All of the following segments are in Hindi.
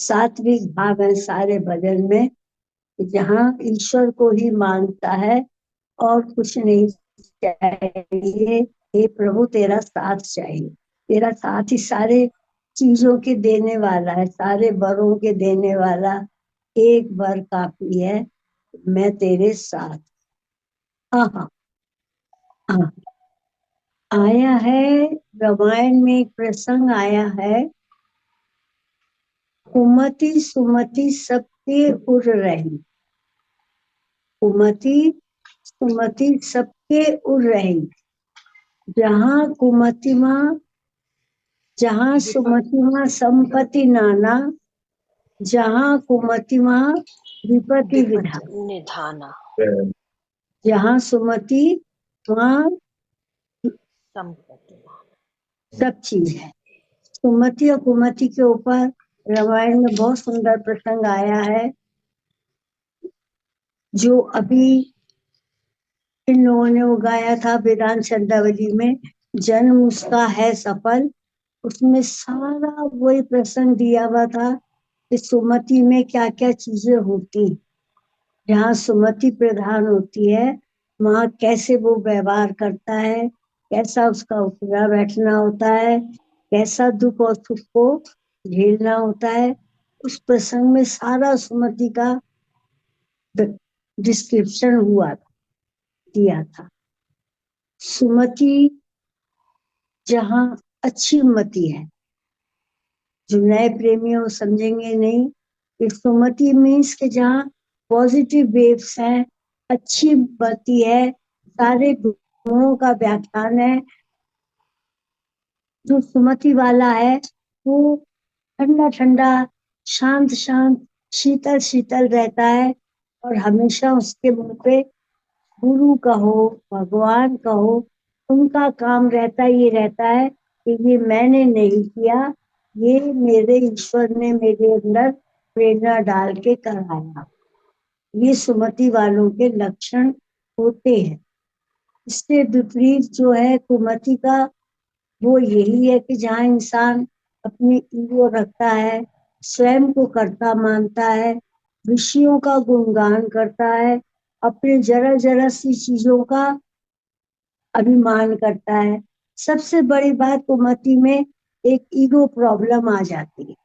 सात्विक भाव है सारे भजन में, जहाँ ईश्वर को ही मांगता है और कुछ नहीं चाहिए। हे प्रभु तेरा साथ चाहिए, तेरा साथ ही सारे चीजों के देने वाला है, सारे वरों के देने वाला। एक वर काफी है, मैं तेरे साथ। हाँ हाँ हाँ। आया है, रामायण में एक प्रसंग आया है, कुमति सुमति सबके उड़ रही। कुमति सुमति सबके उड़ रही, जहाँ कुमति माँ, जहाँ सुमति माँ संपत्ति नाना, जहाँ कुमति माँ विपत्ति विधान। निधाना। जहाँ सुमति वहाँ संपत्ति सब चीज है। सुमति और कुमति के ऊपर रामायण में बहुत सुंदर प्रसंग आया है, जो अभी इन लोगों ने वो गाया था वेदांत चंद्रावली में, जन्म उसका है सफल। उसमें सारा वही प्रसंग दिया हुआ था कि सुमति में क्या क्या चीजें होती, जहाँ सुमति प्रधान होती है वहाँ कैसे वो व्यवहार करता है, कैसा उसका उठना बैठना होता है, कैसा दुख और सुख को झेलना होता है। उस प्रसंग में सारा सुमति का डिस्क्रिप्शन हुआ था, दिया था। सुमति जहाँ अच्छी मति है, जो नए प्रेमी हो समझेंगे नहीं कि सुमति मीन्स के जहाँ पॉजिटिव वेव्स हैं, अच्छी मति है, सारे गुणों का व्याख्यान है। जो सुमति वाला है वो ठंडा ठंडा, शांत शांत, शीतल शीतल रहता है, और हमेशा उसके मुंह पे गुरु कहो, भगवान कहो, उनका काम रहता ये रहता है कि ये मैंने नहीं किया, ये मेरे ईश्वर ने मेरे अंदर प्रेरणा डाल के कराया। ये सुमति वालों के लक्षण होते हैं। इससे विपरीत जो है कुमति का, वो यही है कि जहाँ इंसान अपनी ईगो रखता है, स्वयं को कर्ता मानता है, विषयों का गुणगान करता है, अपने जरा जरा सी चीजों का अभिमान करता है। सबसे बड़ी बात कुमति में एक ईगो प्रॉब्लम आ जाती है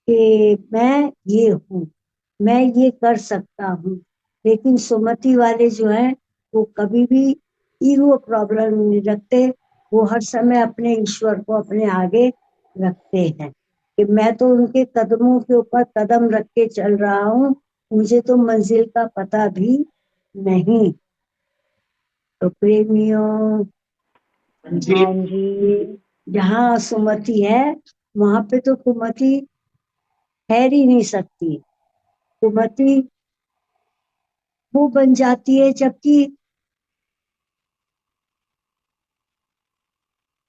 कि मैं ये हूँ, मैं ये कर सकता हूँ। लेकिन सुमति वाले जो हैं वो कभी भी ईगो प्रॉब्लम नहीं रखते, वो हर समय अपने ईश्वर को अपने आगे रखते हैं कि मैं तो उनके कदमों के ऊपर कदम रख के चल रहा हूँ, मुझे तो मंजिल का पता भी नहीं। तो प्रेमियों, हाँ जी, जहाँ सुमति है वहां पे तो कुमति ठहर ही नहीं सकती। कुमति वो बन जाती है जबकि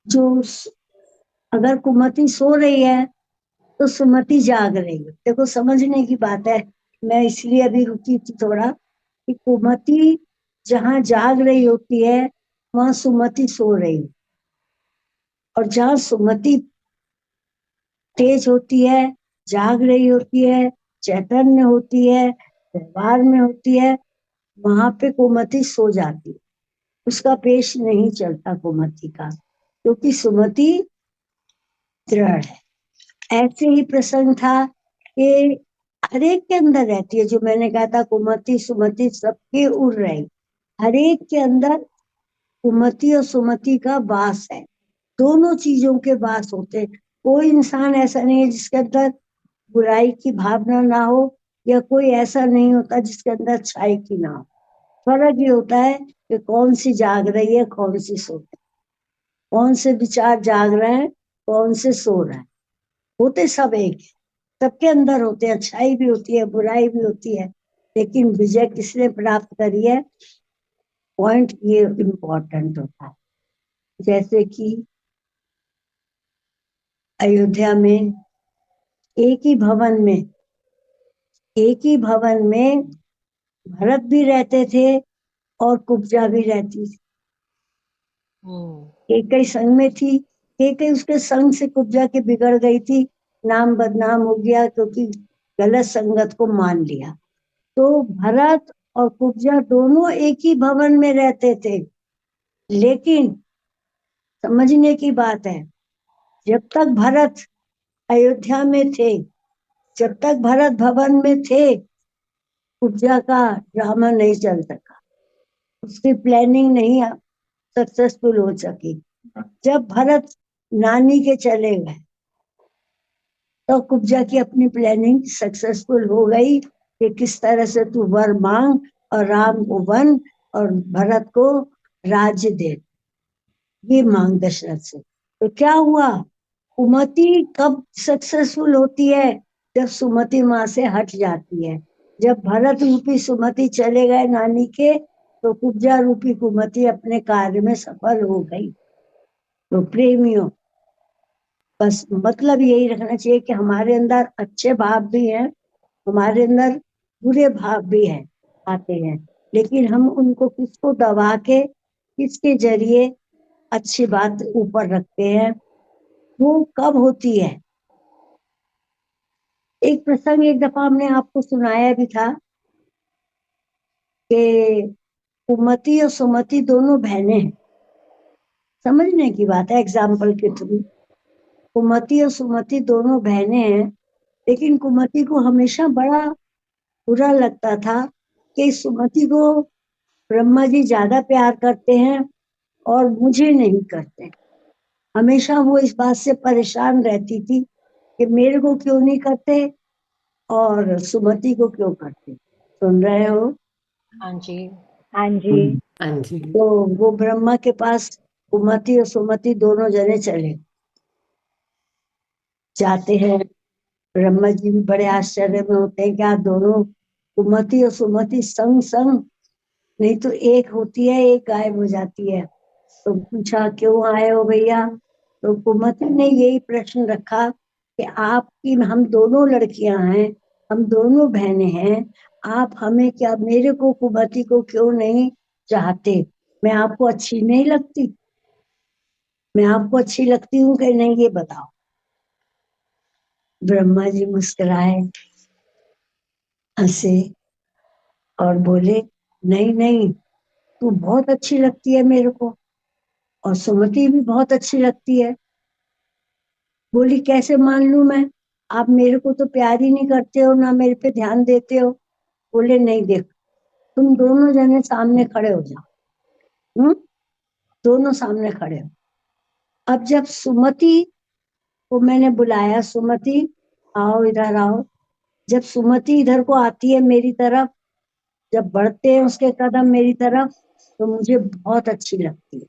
जो अगर कुमति सो रही है तो सुमति जाग रही है। देखो समझने की बात है, मैं इसलिए अभी रुकी थी थोड़ा कि कुमति जहाँ जाग रही होती है वहां सुमति सो रही है, और जहाँ सुमति तेज होती है, जाग रही होती है, चैतन्य होती है, व्यवहार में होती है, वहां पे कुमति सो जाती है। उसका पेश नहीं चलता कुमति का, क्योंकि सुमति दृढ़ है। ऐसे ही प्रसंग था कि हरेक के अंदर रहती है, जो मैंने कहा था कुमति सुमति सबके उड़ रही, हरेक के अंदर कुमति और सुमति का वास है। दोनों चीजों के वास होते हैं। कोई इंसान ऐसा नहीं है जिसके अंदर बुराई की भावना ना हो, या कोई ऐसा नहीं होता जिसके अंदर अच्छाई की ना हो। फर्क ये होता है कि कौन सी जाग रही है, कौन सी सो रही है, कौन से विचार जाग रहे हैं, कौन से सो रहे हैं। होते सब एक है, सबके अंदर होते हैं, अच्छाई भी होती है, बुराई भी होती है, लेकिन विजय किसने प्राप्त करी है, पॉइंट ये इम्पोर्टेंट होता है। जैसे कि अयोध्या में एक ही भवन में, एक ही भवन में भरत भी रहते थे और कुब्जा भी रहती थी। एक ही संग में थी, एक ही उसके संग से कुब्जा के बिगड़ गई थी, नाम बदनाम हो गया क्योंकि गलत संगत को मान लिया। तो भरत और कुब्जा दोनों एक ही भवन में रहते थे, लेकिन समझने की बात है, जब तक भरत अयोध्या में थे, जब तक भरत भवन में थे, कुब्जा का ड्रामा नहीं चल सका, उसकी प्लानिंग नहीं सक्सेसफुल हो सकी। जब भरत नानी के चले गए तो कुब्जा की अपनी प्लानिंग सक्सेसफुल हो गई कि किस तरह से तू वर मांग और राम को वन और भरत को राज्य दे, ये मांग दशरथ से। तो क्या हुआ, कुमति कब सक्सेसफुल होती है, जब सुमति माँ से हट जाती है। जब भरत रूपी सुमति चले गए नानी के, तो कुब्जा रूपी कुमति अपने कार्य में सफल हो गई। तो प्रेमियों, बस मतलब यही रखना चाहिए कि हमारे अंदर अच्छे भाव भी हैं, हमारे अंदर बुरे भाव भी हैं, आते हैं, लेकिन हम उनको किसको दबा के, किसके जरिए अच्छी बात ऊपर रखते हैं, वो कब होती है। एक प्रसंग एक दफा हमने आपको सुनाया भी था कि कुमति और सुमति दोनों बहनें हैं, समझने की बात है एग्जाम्पल के थ्रू। कुमति और सुमति दोनों बहनें हैं, लेकिन कुमति को हमेशा बड़ा बुरा लगता था कि सुमति को ब्रह्मा जी ज्यादा प्यार करते हैं और मुझे नहीं करते। हमेशा वो इस बात से परेशान रहती थी कि मेरे को क्यों नहीं करते और सुमति को क्यों करते। सुन रहे हो? हाँ जी। हाँ जी। हाँ जी। तो वो ब्रह्मा के पास कुमति और सुमति दोनों जने चले जाते हैं। ब्रह्मा जी भी बड़े आश्चर्य में होते हैं कि आप दोनों कुमति और सुमति संग संग, नहीं तो एक होती है एक गायब हो जाती है। तो पूछा क्यों आए हो भैया, तो कुमति ने यही प्रश्न रखा कि आपकी, हम दोनों लड़कियां हैं, हम दोनों बहनें हैं, आप हमें क्या, मेरे को कुमति को क्यों नहीं चाहते, मैं आपको अच्छी नहीं लगती, मैं आपको अच्छी लगती हूँ कि नहीं, ये बताओ। ब्रह्मा जी मुस्कुराए, हंसे और बोले नहीं नहीं, तू बहुत अच्छी लगती है मेरे को, और सुमति भी बहुत अच्छी लगती है। बोली कैसे मान लूं मैं, आप मेरे को तो प्यार ही नहीं करते हो, ना मेरे पे ध्यान देते हो। बोले नहीं, देख, तुम दोनों जने सामने खड़े हो जाओ। दोनों सामने खड़े हो। अब जब सुमति को मैंने बुलाया, सुमति आओ इधर आओ, जब सुमति इधर को आती है मेरी तरफ, जब बढ़ते हैं उसके कदम मेरी तरफ, तो मुझे बहुत अच्छी लगती है।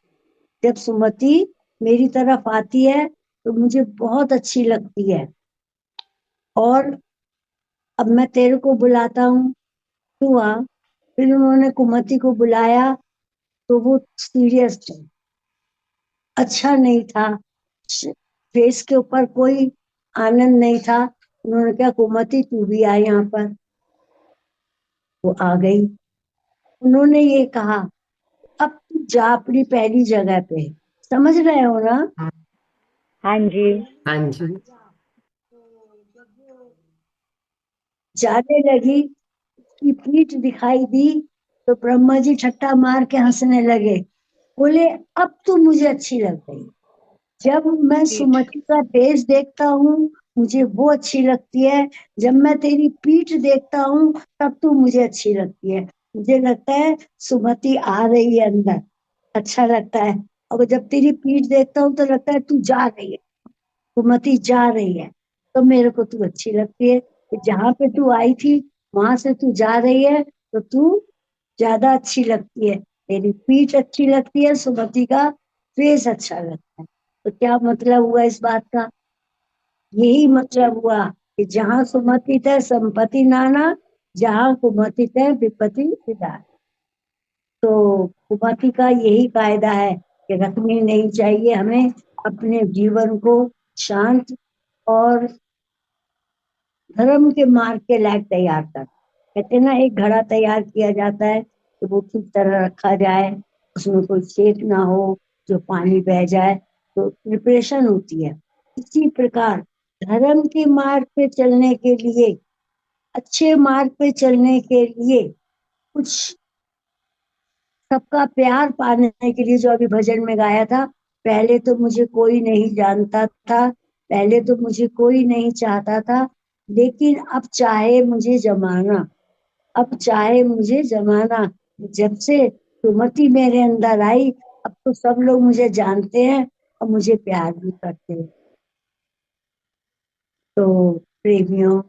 जब सुमति मेरी तरफ आती है तो मुझे बहुत अच्छी लगती है। और अब मैं तेरे को बुलाता हूँ, तू आ। फिर उन्होंने कुमति को बुलाया तो वो सीरियस थे, अच्छा नहीं था, फेस के ऊपर कोई आनंद नहीं था। उन्होंने कहा कुमति तू भी आ यहाँ पर। वो आ गई। उन्होंने ये कहा अब तू जा अपनी पहली जगह पे, समझ रहे हो ना? हाँ जी। हाँ जी। जाने लगी, की पीठ दिखाई दी, तो ब्रह्मा जी ठट्टा मार के हंसने लगे। बोले अब तो मुझे अच्छी लग गई, जब मैं सुमति का फेस देखता हूँ मुझे वो अच्छी लगती है, जब मैं तेरी पीठ देखता हूँ तब तू मुझे अच्छी लगती है। मुझे लगता है सुमति आ रही है अंदर, अच्छा लगता है। और जब तेरी पीठ देखता हूँ तो लगता है तू जा रही है, सुमति जा रही है, तो मेरे को तू अच्छी लगती है। कि जहाँ पे तू आई थी वहां से तू जा रही है तो तू ज्यादा अच्छी लगती है, तेरी पीठ अच्छी लगती है, सुमति का फेस अच्छा लगता है। तो क्या मतलब हुआ इस बात का? यही मतलब हुआ कि जहाँ सुमति तय संपत्ति नाना, जहाँ कुमति तय विपत्ति विदान। तो कुमति का यही कायदा है कि रखनी नहीं चाहिए हमें अपने जीवन को शांत और धर्म के मार्ग के लायक तैयार कर। कहते ना, एक घड़ा तैयार किया जाता है तो वो ठीक तरह रखा जाए, उसमें कोई छेद ना हो, जो पानी बह जाए, तो प्रिपरेशन होती है। इसी प्रकार धर्म के मार्ग पे चलने के लिए, अच्छे मार्ग पे चलने के लिए, कुछ सबका प्यार पाने के लिए, जो अभी भजन में गाया था, पहले तो मुझे कोई नहीं जानता था, पहले तो मुझे कोई नहीं चाहता था, लेकिन अब चाहे मुझे जमाना, अब चाहे मुझे जमाना। जब से सुमति मेरे अंदर आई, अब तो सब लोग मुझे जानते हैं और मुझे प्यार भी करते हैं। तो प्रेमियों,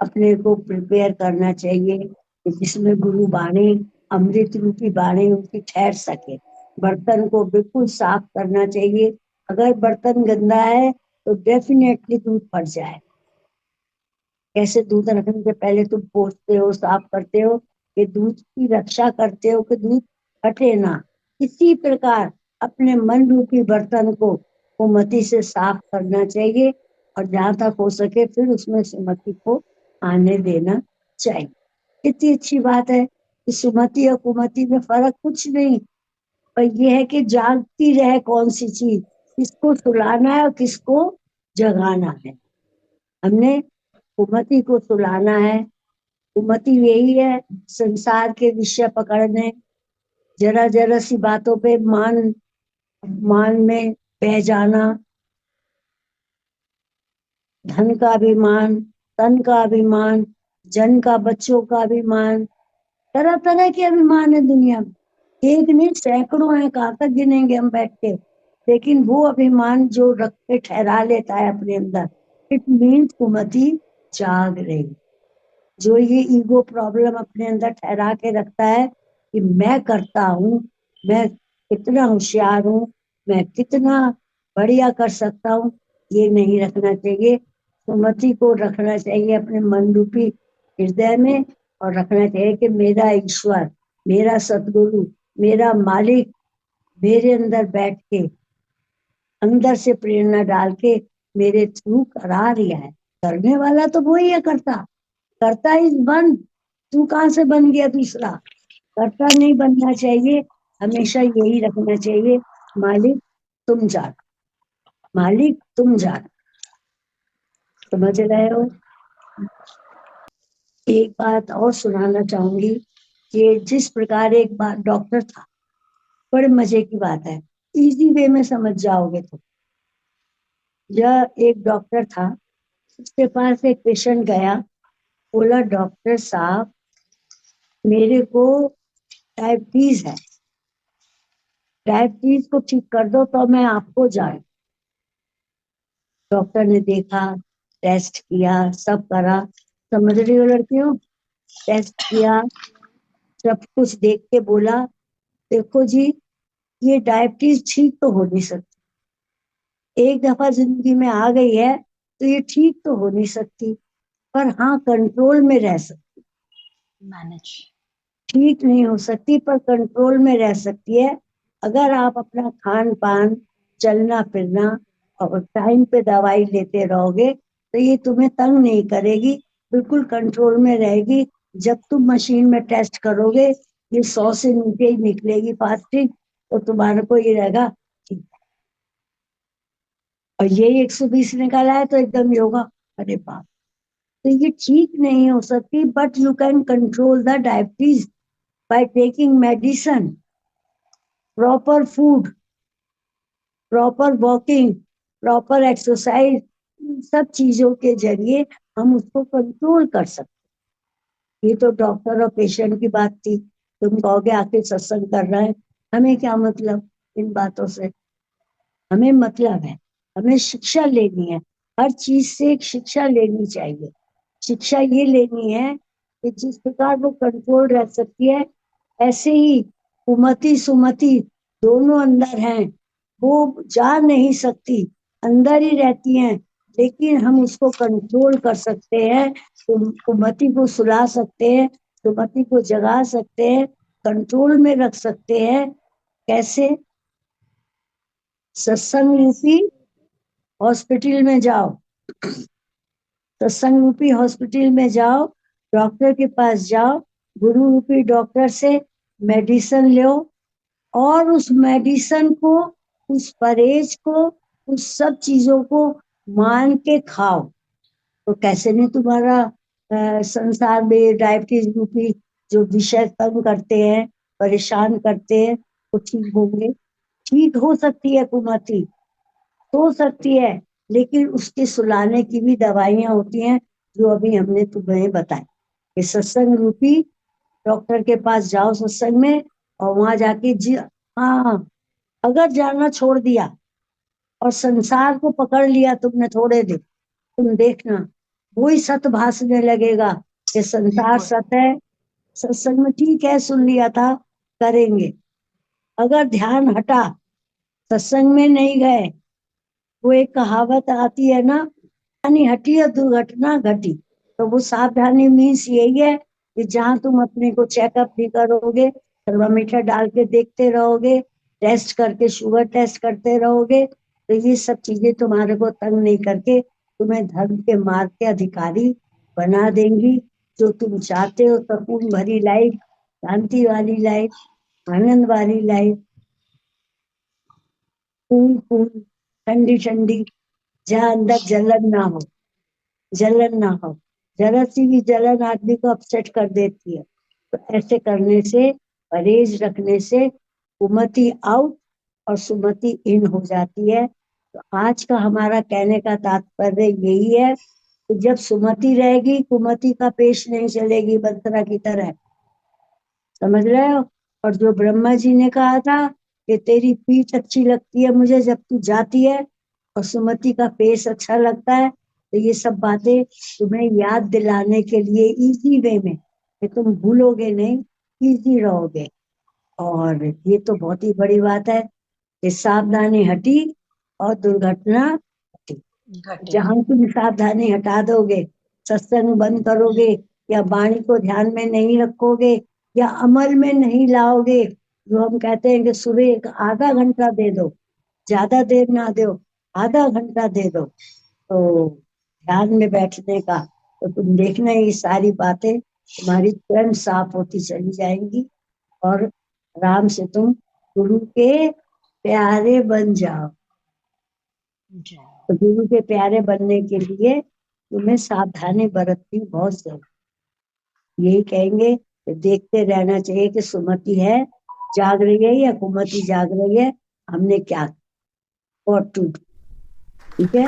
अपने को प्रिपेयर करना चाहिए कि जिसमें गुरु वाणी, अमृत रूपी वाणी उनकी ठहर सके। बर्तन को बिल्कुल साफ करना चाहिए। अगर बर्तन गंदा है तो डेफिनेटली दूध फट जाए। कैसे दूध रखने से पहले तुम पोंछते हो, साफ करते हो, कि दूध की रक्षा करते हो कि दूध फटे ना। इसी प्रकार अपने मन रूपी बर्तन को सुमति से साफ करना चाहिए, और जहां तक हो सके फिर उसमें सुमति को आने देना चाहिए। कितनी अच्छी बात है कि सुमति और कुमति में फर्क कुछ नहीं, पर यह है कि जागती रहे कौन सी चीज, किसको सुलाना है और किसको जगाना है। हमने कुमति को सुलाना है। कुमति यही है, संसार के विषय पकड़ने, जरा जरा सी बातों पे मान मान में बह जाना, धन का अभिमान, तन का अभिमान, जन का, बच्चों का अभिमान, तरह तरह के अभिमान है दुनिया में। एक नहीं, सैकड़ों हैं, कहाँ तक गिनेंगे हम बैठ के। लेकिन वो अभिमान जो रख के ठहरा लेता है अपने अंदर, इट मीन्स कुमति जाग रही। जो ये ईगो प्रॉब्लम अपने अंदर ठहरा के रखता है कि मैं करता हूँ, मैं कितना होशियार हूँ, मैं कितना बढ़िया कर सकता हूँ, ये नहीं रखना चाहिए। सुमति को रखना चाहिए अपने मन रूपी हृदय में, और रखना चाहिए कि मेरा ईश्वर, मेरा सतगुरु, मेरा मालिक मेरे अंदर बैठ के, अंदर से प्रेरणा डाल के मेरे थ्रू करा रहा है। करने वाला तो वो ही है, करता। करता इज वन, तू कहाँ से बन गया दूसरा। करता नहीं बनना चाहिए, हमेशा यही रखना चाहिए, मालिक तुम जानो, मालिक तुम जानो। समझ रहे हो। एक बात और सुनाना चाहूंगी कि जिस प्रकार एक बार डॉक्टर था, बड़े मजे की बात है, इजी वे में समझ जाओगे तो। यह एक डॉक्टर था, उसके पास एक पेशेंट गया, बोला डॉक्टर साहब मेरे को डायबिटीज है, डायबिटीज को ठीक कर दो तो मैं आपको जाऊं। डॉक्टर ने देखा, टेस्ट किया, सब करा। समझ रही हो लड़कियों, टेस्ट किया, सब कुछ देख के बोला देखो जी, ये डायबिटीज ठीक तो हो नहीं सकती। एक दफा जिंदगी में आ गई है तो ये ठीक तो हो नहीं सकती, पर हाँ कंट्रोल में रह सकती। मैनेज। ठीक नहीं हो सकती पर कंट्रोल में रह सकती है, अगर आप अपना खान पान, चलना फिरना और टाइम पे दवाई लेते रहोगे तो ये तुम्हें तंग नहीं करेगी, बिल्कुल कंट्रोल में रहेगी। जब तुम मशीन में टेस्ट करोगे ये 100 से नीचे ही निकलेगी फास्टिंग, तो तुम्हारे को ये रहेगा ठीक है। और यही 120 निकाला है तो एकदम योगा, अरे बाप। तो ये ठीक नहीं हो सकती, but you can control the diabetes by taking medicine, proper food, proper walking, proper exercise, इन सब चीजों के जरिए हम उसको कंट्रोल कर सकते। ये तो डॉक्टर और पेशेंट की बात थी। तुम कहोगे आखिर सत्संग कर रहे हैं, हमें क्या मतलब इन बातों से। हमें मतलब है, हमें शिक्षा लेनी है, हर चीज से एक शिक्षा लेनी चाहिए। शिक्षा ये लेनी है कि जिस प्रकार वो कंट्रोल रह सकती है, ऐसे ही कुमति सुमति दोनों अंदर हैं। वो जा नहीं सकती, अंदर ही रहती हैं, लेकिन हम उसको कंट्रोल कर सकते हैं। कुमति को सुला सकते हैं, सुमति को जगा सकते हैं, कंट्रोल में रख सकते हैं। कैसे? सत्संग रूपी हॉस्पिटल में जाओ, सत्संग रूपी हॉस्पिटल में जाओ, डॉक्टर के पास जाओ, गुरु रूपी डॉक्टर से मेडिसिन लो, और उस मेडिसिन को, उस परहेज को, उस सब चीजों को मान के खाओ तो कैसे नहीं तुम्हारा संसार में डायबिटीज रूपी जो विषय तंग करते हैं, परेशान करते हैं, वो ठीक होंगे। ठीक हो सकती है कुमति, हो सकती है, लेकिन उसके सुलाने की भी दवाइयां होती हैं जो अभी हमने तुम्हें बताई। ये सत्संग रूपी डॉक्टर के पास जाओ सत्संग में, और वहां जाके जी, हाँ, अगर जाना छोड़ दिया और संसार को पकड़ लिया तुमने थोड़े दिन, तुम देखना वही सत भासने लगेगा कि संसार बिल्कुल। सत है। सत्संग में ठीक है, सुन लिया था, करेंगे। अगर ध्यान हटा, सत्संग में नहीं गए, वो एक कहावत आती है ना, यानी हटी और दुर्घटना घटी। तो वो सावधानी मीन्स यही है कि जहां तुम अपने को चेकअप भी करोगे, थर्मामीटर डाल के देखते रहोगे, टेस्ट करके शुगर टेस्ट करते रहोगे, तो ये सब चीजें तुम्हारे को तंग नहीं करके तुम्हें धर्म के मार्ग के अधिकारी बना देंगी। जो तुम चाहते हो, सुकून भरी लाइफ, शांति वाली लाइफ, आनंद वाली लाइफ, कूल कूल, ठंडी ठंडी, जहाँ अंदर जलन ना हो, जलन ना हो। जरा सी भी जलन आदमी को अपसेट कर देती है। तो ऐसे करने से, परहेज रखने से कुमति आउट और सुमति इन हो जाती है। तो आज का हमारा कहने का तात्पर्य यही है कि जब सुमति रहेगी, कुमति का पेश नहीं चलेगी बंसरा की तरह। समझ रहे हो? और जो ब्रह्मा जी ने कहा था कि तेरी पीठ अच्छी लगती है मुझे जब तू जाती है, और सुमति का पेश अच्छा लगता है, तो ये सब बातें तुम्हें याद दिलाने के लिए इजी वे में, कि तुम भूलोगे नहीं, इजी रहोगे। और ये तो बहुत ही बड़ी बात है कि सावधानी हटी और दुर्घटना हटी। घटे। जहां तुम सावधानी हटा दोगे, सत्संग बंद करोगे, या वाणी को ध्यान में नहीं रखोगे, या अमल में नहीं लाओगे, जो हम कहते हैं कि सुबह एक आधा घंटा दे दो, ज्यादा देर ना दो, आधा घंटा दे दो, तो ध्यान में बैठने का, तो तुम देखना ये सारी बातें तुम्हारी स्वयं साफ होती चली जाएंगी, और आराम से तुम गुरु के प्यारे बन जाओ। जय। तो गुरु के प्यारे बनने के लिए तुम्हें सावधानी बरतनी बहुत जरूरी। यही कहेंगे कि देखते रहना चाहिए कि सुमति है, जाग रही है या कुमति जाग रही है, हमने क्या, और टू, ठीक है।